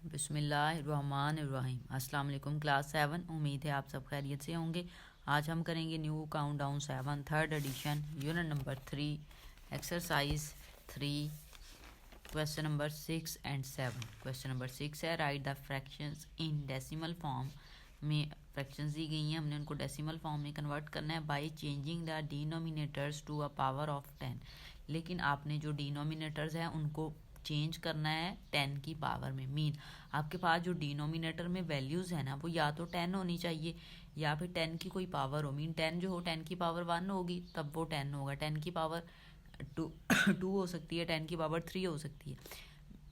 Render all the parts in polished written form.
बिस्मिल्लाहिर्रहमानिर्रहीम। अस्सलाम वालेकुम क्लास 7। उम्मीद है आप सब खैरियत से होंगे। आज हम करेंगे new countdown 7 third edition unit number 3 exercise 3 question number 6 and 7। Question number 6 है right the fractions in decimal form. में फ्रैक्शंस दी गई हैं, हमने उनको डेसिमल फॉर्म में कन्वर्ट करना है by changing the denominators to a power of 10। लेकिन आपने जो डिनोमिनेटर्स हैं उनको चेंज करना है 10 की पावर में। मीन आपके पास जो डिनोमिनेटर में वैल्यूज़ है ना वो या तो 10 होनी चाहिए या फिर 10 की कोई पावर हो। मीन 10 जो हो 10 की पावर 1 होगी तब वो 10 होगा। 10 की पावर 2 2 हो सकती है, 10 की पावर 3 हो सकती है।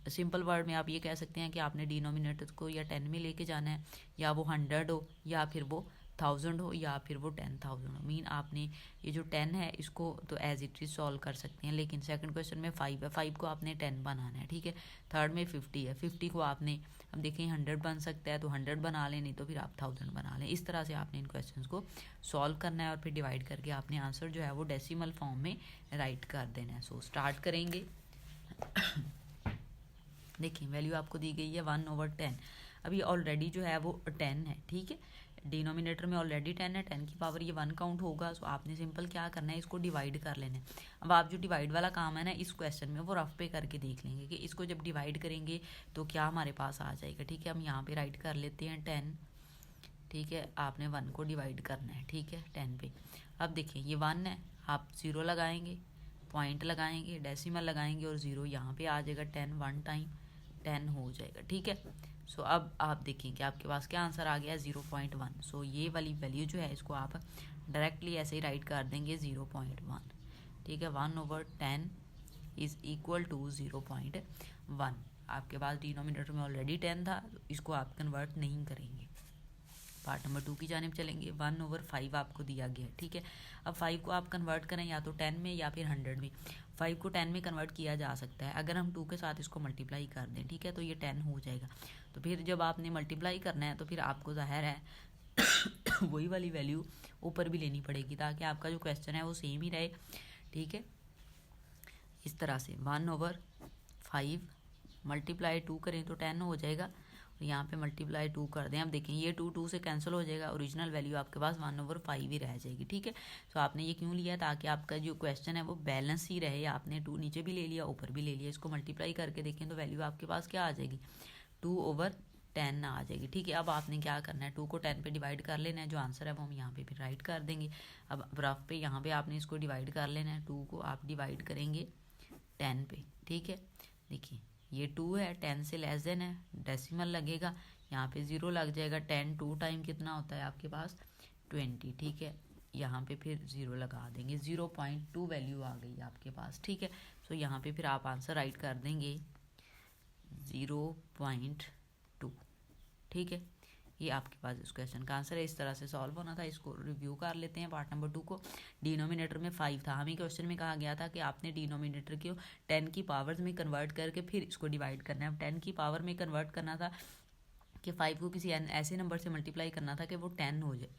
सिंपल वर्ड में आप ये कह सकते हैं कि आपने डिनोमिनेटर को या 10 में लेके जाना है, या वो 100 हो या फिर वो 1000 हो या फिर वो 10,000 हो। मीन आपने ये जो 10 है इसको तो एज इट इज सॉल्व कर सकते हैं। लेकिन सेकंड क्वेश्चन में 5 है, 5 को आपने 10 बनाना है, ठीक है। थर्ड में 50 है, 50 को आपने अब देखें 100 बन सकता है तो 100 बना लें, नहीं तो फिर आप 1000 बना लें। इस तरह से आपने इन क्वेश्चन को सॉल्व करना है और फिर डिवाइड करके आपने आंसर जो है वो डेसिमल फॉर्म में राइट कर देना है। सो स्टार्ट करेंगे। देखिए वैल्यू आपको दी गई है 1/10। अभी ऑलरेडी जो है वो 10 है, ठीक है। डिनोमिनेटर में ऑलरेडी 10 है, 10 की पावर ये 1 काउंट होगा। सो आपने सिंपल क्या करना है, इसको डिवाइड कर लेना है। अब आप जो डिवाइड वाला काम है ना इस क्वेश्चन में वो रफ पे करके देख लेंगे कि इसको जब डिवाइड करेंगे तो क्या हमारे पास आ जाएगा, ठीक है। हम यहाँ पे राइट कर लेते हैं 10, ठीक है। आपने 1 को डिवाइड करना है, ठीक है, 10 पे। अब देखिए ये 1 है, आप 0 लगाएंगे, पॉइंट लगाएंगे, डेसिमल लगाएंगे और 0 यहाँ पे आ जाएगा। 10 1 टाइम 10 हो जाएगा, ठीक है। सो अब आप देखें कि आपके पास क्या आंसर आ गया, 0.1। सो ये वाली वैल्यू जो है इसको आप डायरेक्टली ऐसे ही राइट कर देंगे 0.1, ठीक है। 1/10 इज इक्वल टू 0.1। आपके पास डिनोमिनेटर में ऑलरेडी 10 था तो इसको आप कन्वर्ट नहीं करेंगे। पार्ट नंबर 2 की जानिब चलेंगे। 1/5 आपको दिया गया है, ठीक है। अब 5 को आप कन्वर्ट करें या तो 10 में या फिर 100 में। 5 को 10 में कन्वर्ट किया जा सकता है अगर हम 2 के साथ इसको मल्टीप्लाई कर दें, ठीक है, तो ये 10 हो जाएगा। तो फिर जब आपने मल्टीप्लाई करना है तो फिर आपको जाहिर है वही वाली वैल्यू ऊपर भी लेनी पड़ेगी ताकि आपका जो क्वेश्चन है वो सेम ही रहे, ठीक है। इस तरह से 1/5 मल्टीप्लाई 2 करें तो 10 हो जाएगा। यहाँ पे मल्टीप्लाई 2 कर दें, अब देखें ये 2 से कैंसिल हो जाएगा, ओरिजिनल वैल्यू आपके पास 1/5 ही रह जाएगी, ठीक है। तो आपने ये क्यों लिया, ताकि आपका जो क्वेश्चन है वो बैलेंस ही रहे। आपने 2 नीचे भी ले लिया ऊपर भी ले लिया, इसको मल्टीप्लाई करके देखें तो वैल्यू आपके पास क्या आ जाएगी, 2/10 आ जाएगी, ठीक है। अब आपने क्या करना है, 2 को 10 पे डिवाइड कर लेना है, जो आंसर है वो हम यहाँ पे फिर राइट कर देंगे। अब रफ पे यहाँ पे आपने इसको डिवाइड कर लेना है, 2 को आप डिवाइड करेंगे 10 पे, ठीक है। देखिए ये 2 है, 10 से लेस देन है, डेसिमल लगेगा, यहाँ पे 0 लग जाएगा। 10 2 टाइम कितना होता है आपके पास 20, ठीक है। यहाँ पे फिर 0 लगा देंगे, 0.2 वैल्यू आ गई आपके पास, ठीक है। सो यहाँ पे फिर आप आंसर राइट कर देंगे 0.2, ठीक है। ये आपके पास इस क्वेश्चन का आंसर है। इस तरह से सॉल्व होना था। इसको रिव्यू कर लेते हैं। पार्ट नंबर 2 को डिनोमिनेटर में 5 था, हमें क्वेश्चन में कहा गया था कि आपने डिनोमिनेटर को 10 की पावर्स में कन्वर्ट करके फिर इसको डिवाइड करना है। अब 10 की पावर में कन्वर्ट करना था कि 5 को किसी ऐसे नंबर से मल्टीप्लाई करना था कि वो 10 हो जाए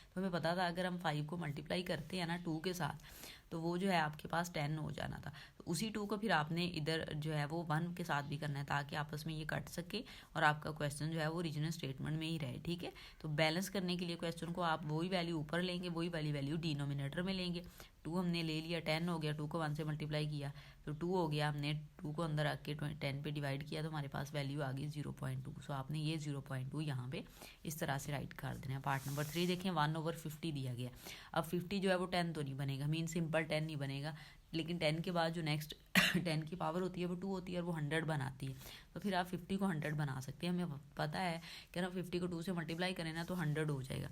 तो हमें पता था अगर हम 5 को मल्टीप्लाई करते हैं ना 2 के साथ तो वो जो है आपके पास 10 हो जाना था। तो उसी 2 को फिर आपने इधर जो है वो 1 के साथ भी करना है ताकि आपस में ये कट सके और आपका क्वेश्चन जो है वो ओरिजिनल स्टेटमेंट में ही रहे, ठीक है। तो बैलेंस करने के लिए क्वेश्चन को आप वही वैल्यू ऊपर लेंगे, वही वाली वैल्यू डिनोमिनेटर में लेंगे। 2 हमने ले लिया, 10 हो गया, 2 को 1 से मल्टीप्लाई किया तो 2 हो गया, हमने 2 को अंदर आके 10 पे डिवाइड किया तो हमारे पास वैल्यू आ गई 0.2। सो आपने ये 0.2 यहाँ पे इस तरह से राइट कर देना है। पार्ट नंबर 3 देखें, 1/50 दिया गया। अब 50 जो है वो 10 तो नहीं बनेगा, मीन सिंपल 10 नहीं बनेगा, लेकिन 10 के बाद जो नेक्स्ट 10 की पावर होती है वो 2 होती है और वो 100 बनाती है। तो फिर आप 50 को 100 बना सकते हैं। हमें पता है कि ना 50 को 2 से मल्टीप्लाई करें ना तो 100 हो जाएगा।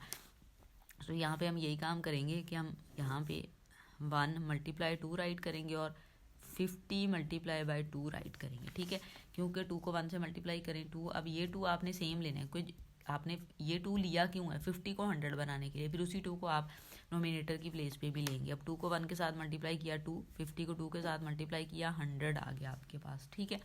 तो यहाँ पे हम यही काम करेंगे कि हम यहाँ पे 1 × 2 राइट करेंगे और 50 × 2 राइट करेंगे, ठीक है। क्योंकि 2 को 1 से मल्टीप्लाई करें 2, अब ये 2 आपने सेम लेना है। कोई आपने ये 2 लिया क्यों है, 50 को 100 बनाने के लिए। फिर उसी 2 को आप नोमिनेटर की प्लेस पे भी लेंगे। अब 2 को 1 के साथ मल्टीप्लाई किया 2, 50 को 2 के साथ मल्टीप्लाई किया 100 आ गया आपके पास, ठीक है।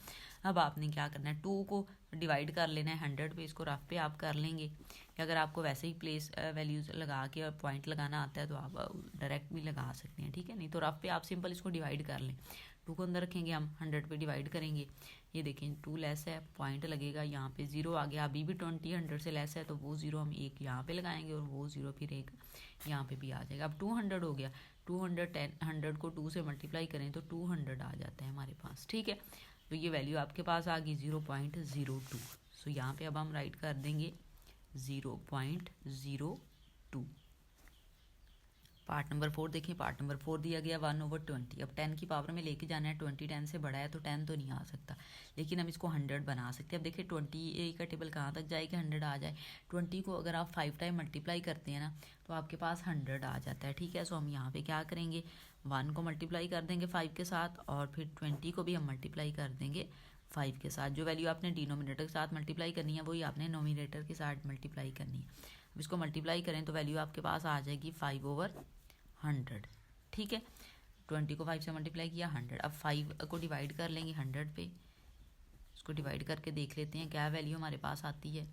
अब आपने क्या करना है, 2 को डिवाइड कर लेना है 100 पे, इसको रफ पे आप कर लेंगे। कि अगर आपको वैसे ही प्लेस वैल्यूज लगा के और पॉइंट लगाना आता है तो आप डायरेक्ट भी लगा सकते हैं, ठीक है। नहीं तो रफ पे आप सिंपल इसको डिवाइड कर लें। 2 को अंदर रखेंगे, हम 100 पे डिवाइड करेंगे, ये देखें 2 लेस है, पॉइंट लगेगा, यहाँ पे 0 आ गया। अभी भी 20 100 से लेस है तो वो 0 हम एक यहाँ पे लगाएंगे और वो 0 फिर एक यहाँ पे भी आ जाएगा। अब 200 हो गया, 100 को 2 से मल्टीप्लाई करें तो 200 आ जाता है हमारे पास, ठीक है। तो ये वैल्यू आपके पास आ गई 0.02। सो यहाँ पे अब हम राइट कर देंगे 0.02। पार्ट नंबर 4 देखें, पार्ट नंबर 4 दिया गया 1/20। अब 10 की पावर में लेके जाना है, 20 10 से बड़ा है तो 10 तो नहीं आ सकता, लेकिन हम इसको 100 बना सकते हैं। अब देखिए 20 का टेबल कहाँ तक जाए कि 100 आ जाए। 20 को अगर आप 5 टाइम मल्टीप्लाई करते हैं ना तो आपके पास 100 आ जाता है, ठीक है। सो हम यहाँ पे क्या करेंगे, 1 को मल्टीप्लाई कर देंगे 5 के साथ और फिर 20 को भी हम मल्टीप्लाई कर देंगे 5 के साथ। जो वैल्यू आपने डिनोमिनेटर के साथ मल्टीप्लाई करनी है वही आपने नोमिनेटर के साथ मल्टीप्लाई करनी है। अब इसको मल्टीप्लाई करें तो वैल्यू आपके पास आ जाएगी 5/100, ठीक है। 20 को 5 से मल्टीप्लाई किया 100। अब 5 को डिवाइड कर लेंगे 100 पे, इसको डिवाइड करके देख लेते हैं क्या वैल्यू हमारे पास आती है।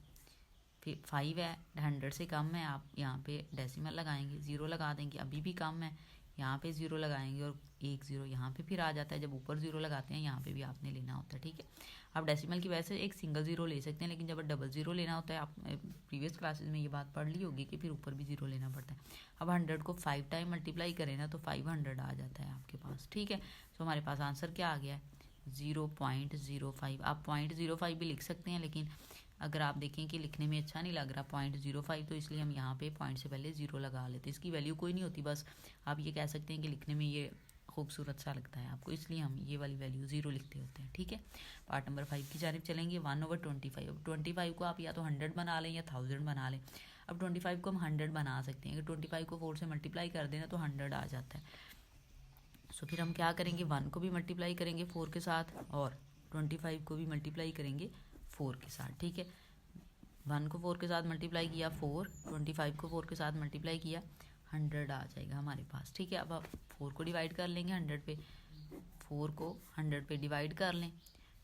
फिर 5 है, 100 से कम है, आप यहाँ पे डेसिमल लगाएंगे, 0 लगा देंगे, अभी भी कम है, यहाँ पे 0 लगाएंगे और 1 0 यहाँ पे फिर आ जाता है। जब ऊपर 0 लगाते हैं यहाँ पे भी आपने लेना होता है, ठीक है। आप डेसिमल की वजह से एक सिंगल 0 ले सकते हैं, लेकिन जब डबल 0 लेना होता है, आप प्रीवियस क्लासेस में ये बात पढ़ ली होगी कि फिर ऊपर भी 0 लेना पड़ता है। अब 100 को 5 टाइम मल्टीप्लाई करें ना तो 500 आ जाता है आपके पास, ठीक है। तो हमारे पास आंसर क्या आ गया है 0.05। आप 0.05 भी लिख सकते हैं, लेकिन अगर आप देखें कि लिखने में अच्छा नहीं लग रहा 0.05, तो इसलिए हम यहाँ पे पॉइंट से पहले 0 लगा लेते हैं। इसकी वैल्यू कोई नहीं होती, बस आप ये कह सकते हैं कि लिखने में ये खूबसूरत सा लगता है आपको, इसलिए हम ये वाली वैल्यू 0 लिखते होते हैं, ठीक है। पार्ट नंबर 5 की जानिब चलेंगे, 1/25। अब 25 को आप या तो 100 बना लें या 1000 बना लें। अब 25 को हम 100 बना सकते हैं, अगर 25 को 4 से मल्टीप्लाई कर देना तो 100 आ जाता है। सो फिर हम क्या करेंगे, 1 को भी मल्टीप्लाई करेंगे 4 के साथ और 25 को भी मल्टीप्लाई करेंगे 4 के साथ, ठीक है। 1 को 4 के साथ मल्टीप्लाई किया 4, 25 को 4 के साथ मल्टीप्लाई किया 100 आ जाएगा हमारे पास, ठीक है। अब आप 4 को डिवाइड कर लेंगे 100 पे, 4 को 100 पे डिवाइड कर लें,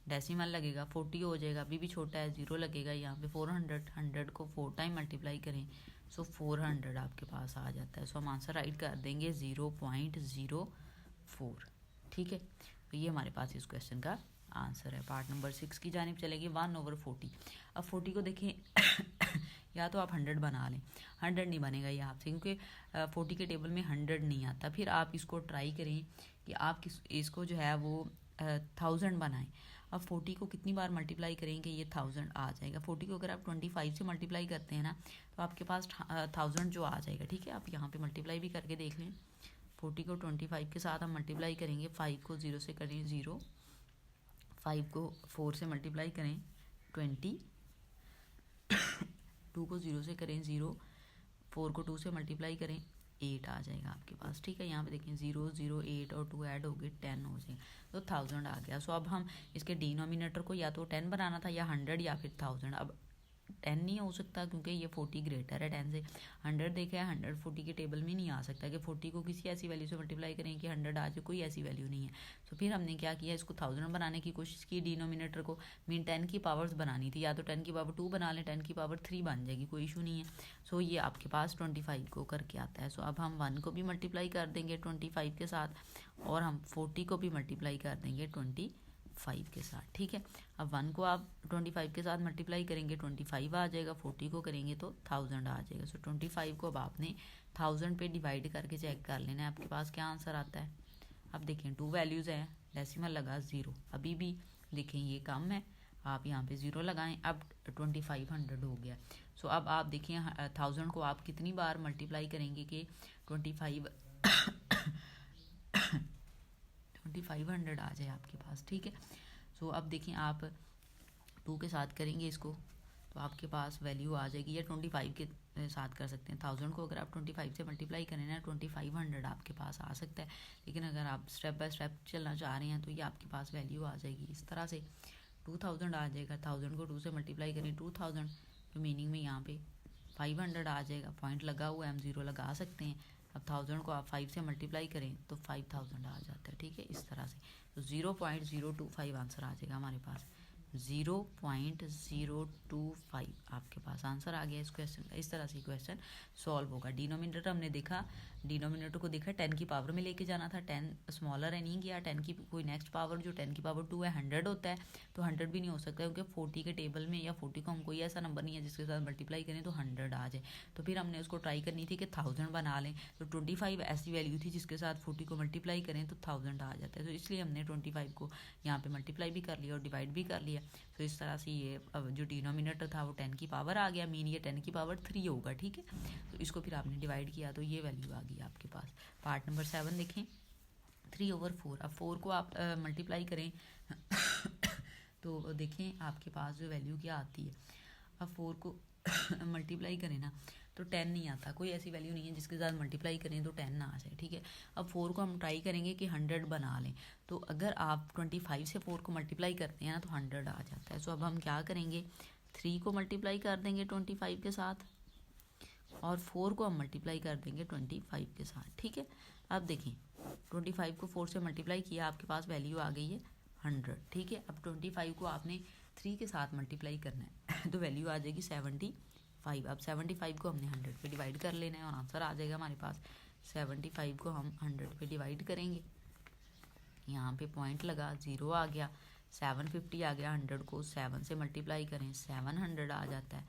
डेसिमल लगेगा 40 हो जाएगा, अभी भी छोटा है 0 लगेगा यहाँ पे 400। 100 को 4 टाइम मल्टीप्लाई करें सो 400 आपके पास आ जाता है। सो हम आंसर राइट कर देंगे 0.04, ठीक है। तो ये हमारे पास इस क्वेश्चन का आंसर है। पार्ट नंबर 6 की जानिब चलेगी 1/40। अब 40 को देखें या तो आप 100 बना लें, 100 नहीं बनेगा ये आपसे, क्योंकि 40 के टेबल में 100 नहीं आता। फिर आप इसको ट्राई करें कि आप इसको जो है वो 1000 बनाएं। अब 40 को कितनी बार मल्टीप्लाई करेंगे ये 1000 आ जाएगा। 40 को अगर आप 25 से मल्टीप्लाई करते हैं ना तो आपके पास 1000 जो आ जाएगा, ठीक है। आप यहाँ पे मल्टीप्लाई भी करके देख लें। 40 को 25 के साथ हम मल्टीप्लाई करेंगे, 5 को 0 से करें 0, 5 को 4 से मल्टीप्लाई करें 20, 2 को 0 से करें 0, 4 को 2 से मल्टीप्लाई करें 8 आ जाएगा आपके पास, ठीक है। यहाँ पे देखें 0 0 8 और 2 ऐड हो गए 10 हो जाएगा, तो 1000 आ गया। सो अब हम इसके डिनोमिनेटर को या तो 10 बनाना था या 100 या फिर 1000। अब 10 नहीं हो सकता क्योंकि ये 40 ग्रेटर है 10 से। 100 देखा है, 100 40 के टेबल में नहीं आ सकता कि 40 को किसी ऐसी वैल्यू से मल्टीप्लाई करें कि 100 आ जाए, कोई ऐसी वैल्यू नहीं है। तो फिर हमने क्या किया, इसको 1000 बनाने की कोशिश की डिनोमिनेटर को। मीन 10 की पावर्स बनानी थी, या तो 10 की पावर 2 बना लें, 10 की पावर 3 बन जाएगी, कोई इशू नहीं है। सो ये आपके पास 25 को करके आता है। सो अब हम 1 को भी मल्टीप्लाई कर देंगे 25 के साथ और हम 40 को भी मल्टीप्लाई कर देंगे 25 के साथ, ठीक है। अब 1 को आप 25 के साथ मल्टीप्लाई करेंगे 25 आ जाएगा, 40 को करेंगे तो 1000 आ जाएगा। सो 25 को अब आपने 1000 पे डिवाइड करके चेक कर लेना है आपके पास क्या आंसर आता है। अब देखें 2 वैल्यूज़ हैं, डेसिमल लगा 0, अभी भी देखें ये कम है, आप यहाँ पे 0 लगाएं। अब 2500 हो गया। सो अब आप देखिए 1000 को आप कितनी बार मल्टीप्लाई करेंगे कि 2500 आ जाए आपके पास, ठीक है। सो अब देखिए आप 2 के साथ करेंगे इसको तो आपके पास वैल्यू आ जाएगी, या 25 के साथ कर सकते हैं। 1000 को अगर आप 25 से मल्टीप्लाई करें ना 2500 आपके पास आ सकता है, लेकिन अगर आप स्टेप बाय स्टेप चलना चाह रहे हैं तो ये आपके पास वैल्यू आ जाएगी इस तरह से 2000 आ जाएगा। 1000 को 2 से मल्टीप्लाई करें 2000, तो मीनिंग में यहाँ पे 500 आ जाएगा, पॉइंट लगा हुआ है, हम 0 लगा सकते हैं। अब 1000 को आप 5 से मल्टीप्लाई करें तो 5000 आ जाता है, ठीक है, इस तरह से। तो 0.025 आंसर आ जाएगा हमारे पास। 0.025 आपके पास आंसर आ गया इस क्वेश्चन का। इस तरह से क्वेश्चन सॉल्व होगा। डिनोमिनेटर हमने देखा, डिनोमिनेटर को देखा 10 की पावर में लेके जाना था, 10 स्मॉलर है नहीं गया, 10 की कोई नेक्स्ट पावर जो 10 की पावर 2 है 100 होता है, तो 100 भी नहीं हो सकता क्योंकि 40 के टेबल में या 40 को हम कोई ऐसा नंबर नहीं है जिसके साथ मल्टीप्लाई करें तो 100 आ जाए। तो फिर हमने उसको ट्राई करनी थी कि 1000 बना लें, तो 25 ऐसी वैल्यू थी जिसके साथ 40 को मल्टीप्लाई करें तो 1000 आ जाता है, तो इसलिए हमने 25 को यहाँ पे मल्टीप्लाई भी कर लिया और डिवाइड भी कर लिया। तो इस तरह से ये जो डिनोमिनेटर था वो 10 की पावर आ गया, मीन ये 10 की पावर 3 होगा, ठीक है। तो इसको फिर आपने डिवाइड किया तो ये वैल्यू आ गई आपके पास। पार्ट नंबर 7 देखें, 3/4। अब 4 को आप मल्टीप्लाई करें तो देखें आपके पास जो वैल्यू क्या आती है। अब 4 को मल्टीप्लाई करें ना तो 10 नहीं आता, कोई ऐसी वैल्यू नहीं है जिसके साथ मल्टीप्लाई करें तो 10 ना आ जाए, ठीक है। अब 4 को हम ट्राई करेंगे कि 100 बना लें, तो अगर आप 25 से 4 को मल्टीप्लाई करते हैं ना तो 100 आ जाता है। सो अब हम क्या करेंगे, 3 को मल्टीप्लाई कर देंगे 25 के साथ और 4 को हम मल्टीप्लाई कर देंगे 25 के साथ, ठीक है। अब देखें 25 को 4 से मल्टीप्लाई किया, आपके पास वैल्यू आ गई है 100, ठीक है। अब 25 को आपने 3 के साथ मल्टीप्लाई करना है तो वैल्यू आ जाएगी 75। अब 75 को हमने 100 पे डिवाइड कर लेना है और आंसर आ जाएगा हमारे पास। 75 को हम 100 पे डिवाइड करेंगे, यहाँ पे पॉइंट लगा, 0 आ गया, 750 आ गया। 100 को 7 से मल्टीप्लाई करें 700 आ जाता है।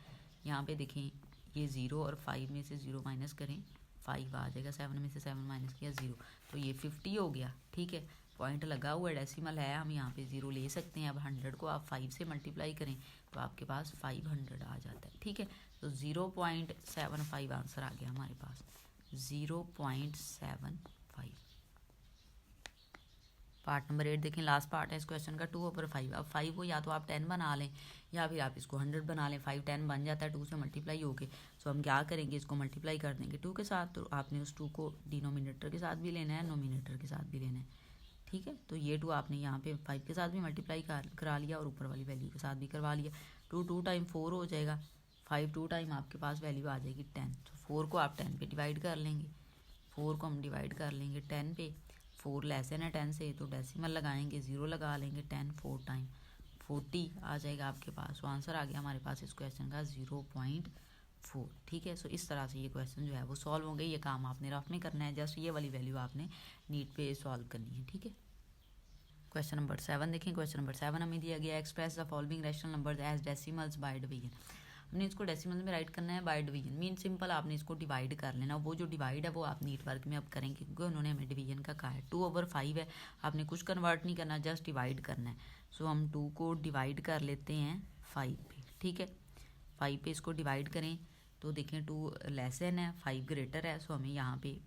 यहाँ पे देखें ये 0 और 5 में से 0 माइनस करें 5 आ जाएगा, 7 में से 7 माइनस किया 0, तो ये 50 हो गया, ठीक है। पॉइंट लगा हुआ डेसिमल है, हम यहाँ पे 0 ले सकते हैं। अब 100 को आप 5 से मल्टीप्लाई करें तो आपके पास 500 आ जाता है, ठीक है। तो 0.75 आंसर आ गया हमारे पास, 0.75। पार्ट नंबर 8 देखें, लास्ट पार्ट है इस क्वेश्चन का, 2/5। अब 5 को या तो आप 10 बना लें या फिर आप इसको 100 बना लें। 5 10 बन जाता है 2 से मल्टीप्लाई होके। सो हम क्या करेंगे, इसको मल्टीप्लाई कर देंगे 2 के साथ, तो आपने उस 2 को डिनोमिनेटर के साथ भी लेना है, नोमिनेटर के साथ भी लेना है, ठीक है। तो ये 2 आपने यहाँ पे 5 के साथ भी मल्टीप्लाई करा लिया और ऊपर वाली वैल्यू के साथ भी करवा लिया। 2 टाइम 4 हो जाएगा, 5 2 टाइम आपके पास वैल्यू आ जाएगी 10। तो 4 को आप 10 पे डिवाइड कर लेंगे, 4 को हम डिवाइड कर लेंगे 10 पे, 4 लेस है 10 से तो डेसिमल लगाएंगे, 0 लगा लेंगे, 10 4 टाइम 40 आ जाएगा आपके पास। तो आंसर आ गया हमारे पास इस क्वेश्चन का 0.4, ठीक है। सो इस तरह से ये क्वेश्चन जो है वो सॉल्व होंगे। ये काम आपने रफ में करना है, जस्ट ये वाली वैल्यू आपने नीट पे सॉल्व करनी है, ठीक है। क्वेश्चन नंबर 7 देखें, क्वेश्चन नंबर 7 हमें दिया गया, express the following rational numbers as decimals by division. हमने इसको डेसिमल में राइट करना है बाय डिवीजन, मीन सिंपल आपने इसको डिवाइड कर लेना। वो जो डिवाइड है वो आप नीट वर्क में अब करेंगे क्योंकि उन्होंने हमें डिवीजन का कहा है। 2/5 है, आपने कुछ कन्वर्ट नहीं करना, जस्ट डिवाइड करना है। सो हम 2 को डिवाइड कर लेते हैं 5 पे, ठीक है। 5 पे इसको डिवाइड करें तो देखें 2 लेसन है 5 ग्रेटर है, सो हमें यहाँ पे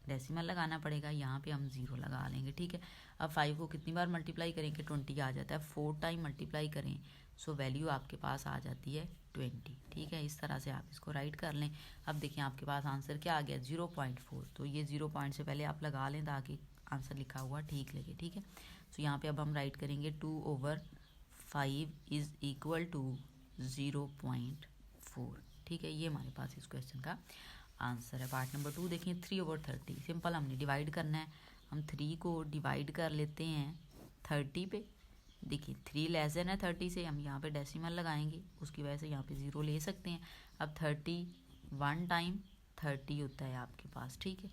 डेसिमल लगाना पड़ेगा, यहाँ पे हम 0 लगा लेंगे, ठीक है। अब 5 को कितनी बार मल्टीप्लाई करेंगे 20 आ जाता है, 4 टाइम मल्टीप्लाई करें सो वैल्यू आपके पास आ जाती है 20, ठीक है। इस तरह से आप इसको राइट कर लें। अब देखिए आपके पास आंसर क्या आ गया 0.4, तो ये 0 पॉइंट से पहले आप लगा लें ताकि आंसर लिखा हुआ ठीक लगे, ठीक है। सो यहाँ पे अब हम राइट करेंगे 2/5 इज इक्वल टू 0.4, ठीक है। ये हमारे पास इस क्वेश्चन का आंसर है। पार्ट नंबर 2 देखें, 3/30। सिंपल हमने डिवाइड करना है, हम 3 को डिवाइड कर लेते हैं 30 पे। देखिए 3 लेस देन है 30 से, हम यहाँ पे डेसिमल लगाएंगे, उसकी वजह से यहाँ पे 0 ले सकते हैं। अब 30 1 टाइम 30 होता है आपके पास, ठीक है।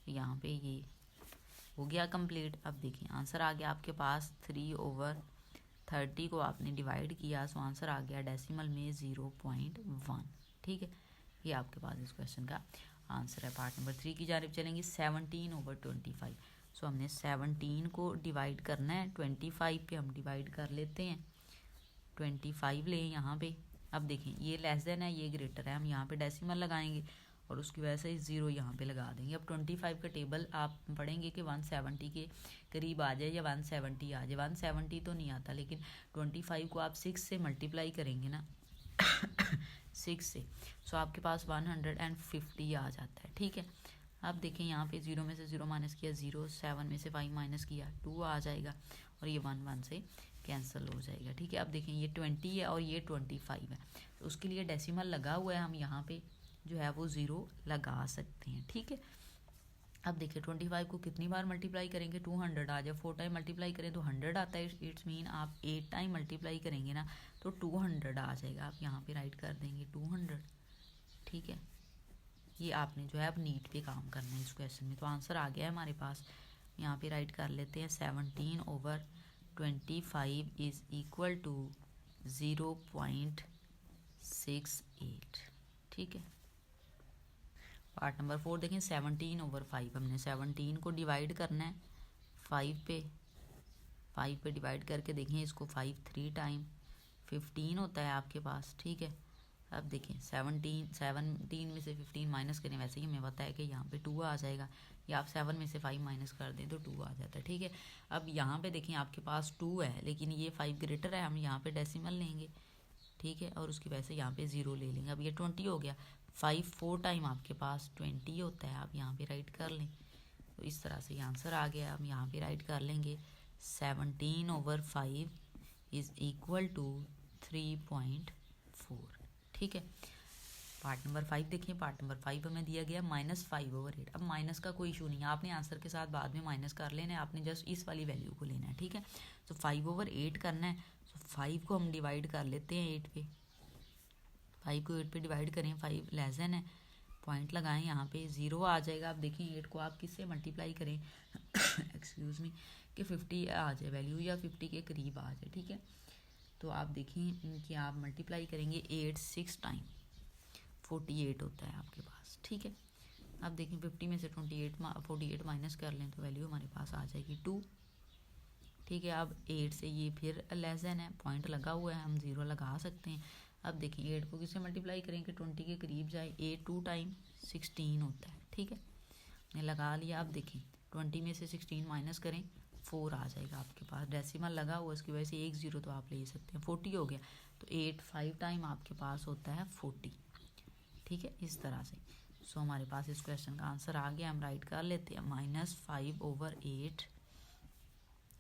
यहाँ पे ये हो गया कंप्लीट। अब देखिए आंसर आ गया आपके पास 3/30 को आपने डिवाइड किया, सो आंसर आ गया डेसिमल में 0.1, ठीक है। ये आपके पास इस क्वेश्चन का आंसर है। पार्ट नंबर 3 की जानिब चलेंगे, 17/25। सो हमने 17 को डिवाइड करना है 25 पे, हम डिवाइड कर लेते हैं 25 लें यहाँ पे। अब देखें ये लेस देन है ये ग्रेटर है, हम यहाँ पे डेसिमल लगाएंगे और उसकी वजह से 0 यहाँ पे लगा देंगे। अब 25 का टेबल आप पढ़ेंगे कि 170 के करीब आ जाए या 170 आ जाए, 170 तो नहीं आता, लेकिन 25 को आप 6 से मल्टीप्लाई करेंगे ना 6 से, सो आपके पास 150 आ जाता है, ठीक है। अब देखें यहाँ पे 0 में से 0 माइनस किया 0, 7 में से 5 माइनस किया 2 आ जाएगा और ये 1 से कैंसिल हो जाएगा, ठीक है। अब देखें ये 20 है और ये 25 है, तो उसके लिए डेसिमल लगा हुआ है, हम यहाँ पे जो है वो 0 लगा सकते हैं, ठीक है। अब देखिए 25 को कितनी बार मल्टीप्लाई करेंगे, 200 आ जाए, 4 टाइम मल्टीप्लाई करें तो 100 आता है, इट्स मीन आप 8 टाइम मल्टीप्लाई करेंगे ना तो 200 आ जाएगा। आप यहाँ पे राइट कर देंगे 200, ठीक है। ये आपने जो है अब नीट पे काम करना है इस क्वेश्चन में। तो आंसर आ गया है हमारे पास, यहाँ पे राइट कर लेते हैं 17/25 इज इक्वल टू 0.68, ठीक है। पार्ट नंबर 4 देखें, 17/5 हमने 17 को डिवाइड करना है 5 पे, 5 पे डिवाइड करके देखें इसको 5 3 टाइम 15 होता है आपके पास, ठीक है। अब देखें 17 में से 15 माइनस करें, वैसे ही हमें पता है कि यहाँ पे 2 आ जाएगा, या आप 7 में से 5 माइनस कर दें तो 2 आ जाता है, ठीक है। अब यहाँ पे देखें आपके पास 2 है लेकिन ये 5 ग्रेटर है, हम यहाँ पे डेसिमल लेंगे, ठीक है, और उसकी वजह से यहाँ पे 0 ले लेंगे। अब ये 20 हो गया, 5 4 टाइम आपके पास 20 होता है, आप यहाँ पे राइट कर लें। तो इस तरह से ये आंसर आ गया। हम यहाँ पे राइट कर लेंगे 17/5 इज इक्वल टू 3.4, ठीक है। पार्ट नंबर 5 देखिए, पार्ट नंबर 5 हमें दिया गया -5/8। अब माइनस का कोई इशू नहीं है, आपने आंसर के साथ बाद में माइनस कर लेना है, आपने जस्ट इस वाली वैल्यू को लेना है, ठीक है। तो 5/8 करना है, तो 5 को हम डिवाइड कर लेते हैं 8 पे, 5 को 8 पे डिवाइड करें, 5 लेस देन है, पॉइंट लगाएं, यहाँ पे 0 आ जाएगा। आप देखिए 8 को आप किससे मल्टीप्लाई करें एक्सक्यूज़ मी, कि 50 आ जाए वैल्यू, या 50 के करीब आ जाए, ठीक है। तो आप देखिए कि आप मल्टीप्लाई करेंगे 8 6 टाइम 48 होता है आपके पास, ठीक है। अब देखें 50 में से 48 माइनस कर लें तो वैल्यू हमारे पास आ जाएगी 2, ठीक है। अब 8 से ये फिर लेस देन है, पॉइंट लगा हुआ है, हम 0 लगा सकते हैं। अब देखिए 8 को किससे मल्टीप्लाई करें कि 20 के करीब जाए, 8 2 टाइम 16 होता है, ठीक है, ने लगा लिया। अब देखें 20 में से 16 माइनस करें, 4 आ जाएगा आपके पास, डेसिमल लगा हुआ उसकी वजह से 1 0 तो आप ले सकते हैं, 40 हो गया। तो 8 5 टाइम आपके पास होता है 40, ठीक है, इस तरह से। सो हमारे पास इस क्वेश्चन का आंसर आ गया, हम राइट कर लेते हैं -5/8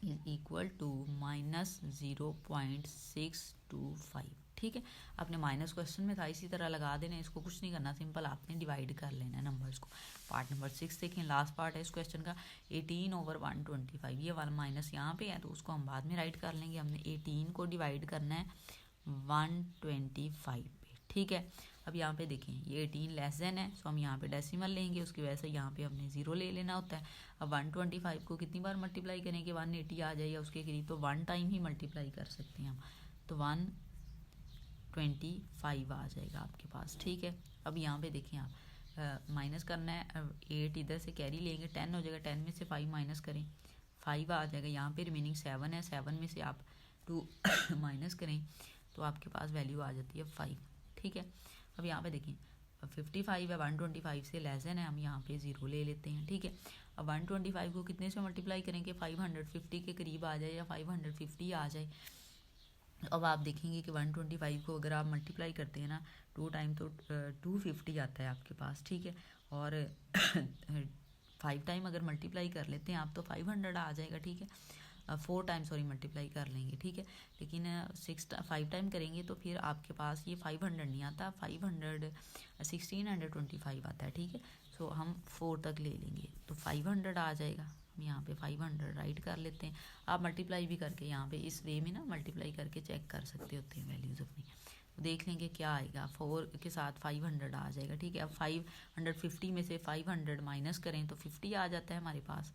इज इक्वल टू -0.625, ठीक है। आपने माइनस क्वेश्चन में था इसी तरह लगा देना, इसको कुछ नहीं करना, सिंपल आपने डिवाइड कर लेना है नंबर्स को। पार्ट नंबर 6 देखें, लास्ट पार्ट है इस क्वेश्चन का, 18/125, ये वाला माइनस यहाँ पे है तो उसको हम बाद में राइट कर लेंगे। हमने 18 को डिवाइड करना है 125 पे, ठीक है। अब यहाँ पे देखें ये 18 लेस देन है, सो हम यहाँ पे डेसिमल लेंगे, उसकी वजह से यहाँ पे हमने 0 ले लेना होता है। अब 125 को कितनी बार मल्टीप्लाई करें कि 180 आ जाए या उसके करीब, तो 1 टाइम ही मल्टीप्लाई कर सकते हैं हम, तो 125 आ जाएगा आपके पास, ठीक है। अब यहाँ पे देखें आप माइनस करना है, 8 इधर से कैरी लेंगे, 10 हो जाएगा, 10 में से 5 माइनस करें, 5 आ जाएगा। यहाँ पे रिमेनिंग 7 है, 7 में से आप 2 माइनस करें तो आपके पास वैल्यू आ जाती है 5, ठीक है। अब यहाँ पे देखिए 55 है, 125 से लेस देन है, हम यहाँ पे 0 ले लेते हैं, ठीक है। अब 125 को कितने से मल्टीप्लाई करेंगे, 550 के करीब आ जाए या 550 आ जाए। अब आप देखेंगे कि 125 को अगर आप मल्टीप्लाई करते हैं ना 2 टाइम तो 250 आता है आपके पास, ठीक है। और 5 टाइम अगर मल्टीप्लाई कर लेते हैं आप तो 500 आ जाएगा, ठीक है। 4 टाइम मल्टीप्लाई कर लेंगे, ठीक है। लेकिन 5 टाइम करेंगे तो फिर आपके पास ये 500 नहीं आता, 1625 आता है, ठीक है। सो हम 4 तक ले लेंगे तो 500 आ जाएगा, हम यहाँ पे 500 राइट कर लेते हैं। आप मल्टीप्लाई भी करके यहाँ पे इस वे में ना मल्टीप्लाई करके चेक कर सकते होते हैं वैल्यूज़ अपनी, तो देख लेंगे क्या आएगा। 4 के साथ 500 आ जाएगा, ठीक है। अब 550 में से 500 माइनस करें तो 50 आ जाता है हमारे पास,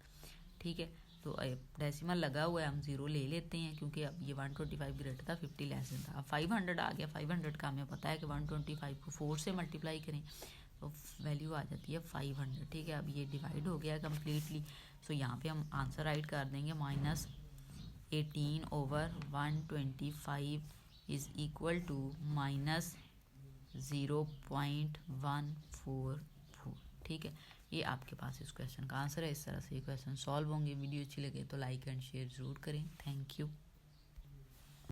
ठीक है। तो डेसिमल लगा हुआ है, हम 0 ले लेते हैं क्योंकि अब ये 125 ग्रेटर था, 50 लेस था। अब 500 आ गया, 500 का हमें पता है कि 125 को 4 से मल्टीप्लाई करें तो वैल्यू आ जाती है 500, ठीक है। अब ये डिवाइड हो गया कम्प्लीटली, सो यहाँ पे हम आंसर राइट कर देंगे -18/125 इज इक्वल टू -0.144, ठीक है। ये आपके पास इस क्वेश्चन का आंसर है। इस तरह से ये क्वेश्चन सॉल्व होंगे। वीडियो अच्छी लगे तो लाइक एंड शेयर ज़रूर करें। Thank you.